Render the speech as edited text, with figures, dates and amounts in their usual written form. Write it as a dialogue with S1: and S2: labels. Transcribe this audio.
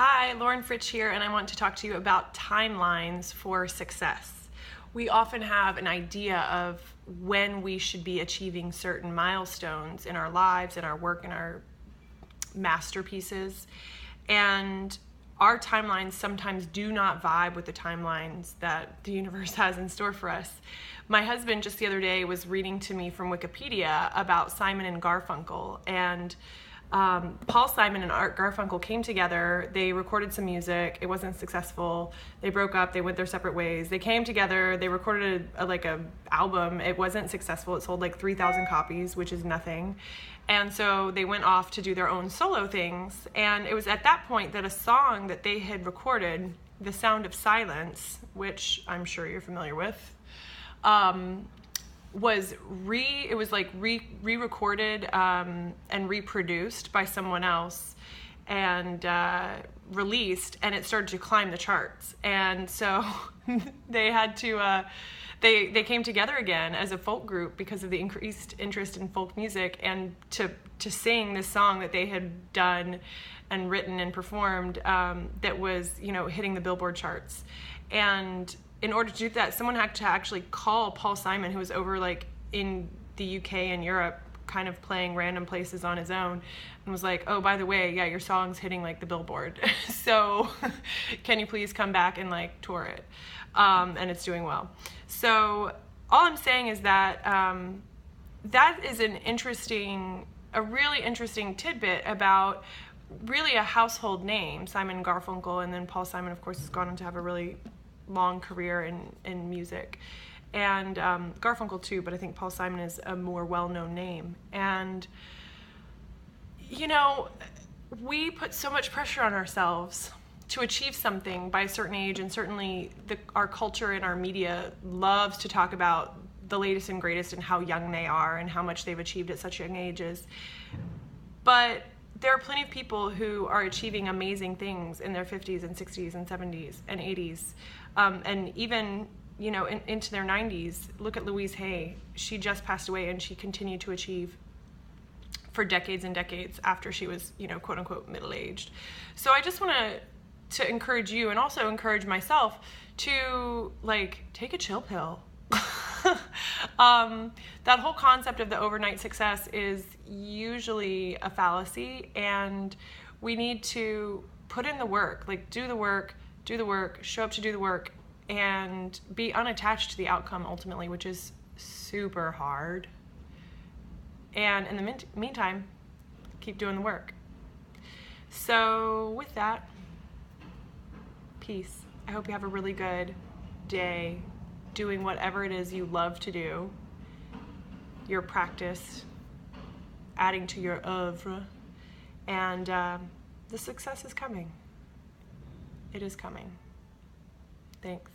S1: Hi, Lauren Fritsch here, and I want to talk to you about timelines for success. We often have an idea of when we should be achieving certain milestones in our lives, in our work, in our masterpieces, and our timelines sometimes do not vibe with the timelines that the universe has in store for us. My husband just the other day was reading to me from Wikipedia about Simon and Garfunkel, and Paul Simon and Art Garfunkel came together. They recorded some music. It wasn't successful. They broke up. They went their separate ways. They came together. They recorded a album. It wasn't successful. It sold like 3,000 copies, which is nothing. And so they went off to do their own solo things. And it was at that point that a song that they had recorded, "The Sound of Silence," which I'm sure you're familiar with, was re-recorded and reproduced by someone else and released, and it started to climb the charts. And so they had to they came together again as a folk group because of the increased interest in folk music, and to sing this song that they had done and written and performed that was hitting the Billboard charts. And in order to do that, someone had to actually call Paul Simon, who was over in the UK and Europe, kind of playing random places on his own, and was like, "Oh, by the way, yeah, your song's hitting the Billboard. So can you please come back and tour it?" And it's doing well. So all I'm saying is that that is a really interesting tidbit about really a household name, Simon and Garfunkel, and then Paul Simon, of course, has gone on to have a really long career in music, and Garfunkel too, but I think Paul Simon is a more well-known name. And we put so much pressure on ourselves to achieve something by a certain age, and certainly our culture and our media loves to talk about the latest and greatest and how young they are and how much they've achieved at such young ages. But there are plenty of people who are achieving amazing things in their 50s and 60s and 70s and 80s, and even into their 90s. Look at Louise Hay. She just passed away, and she continued to achieve for decades and decades after she was quote unquote middle-aged. So I just want to encourage you, and also encourage myself, to take a chill pill. That whole concept of the overnight success is usually a fallacy, and we need to put in the work, do the work, show up to do the work, and be unattached to the outcome ultimately, which is super hard. And in the meantime, keep doing the work. So with that, peace. I hope you have a really good day doing whatever it is you love to do, your practice, adding to your oeuvre, and the success is coming. It is coming. Thanks.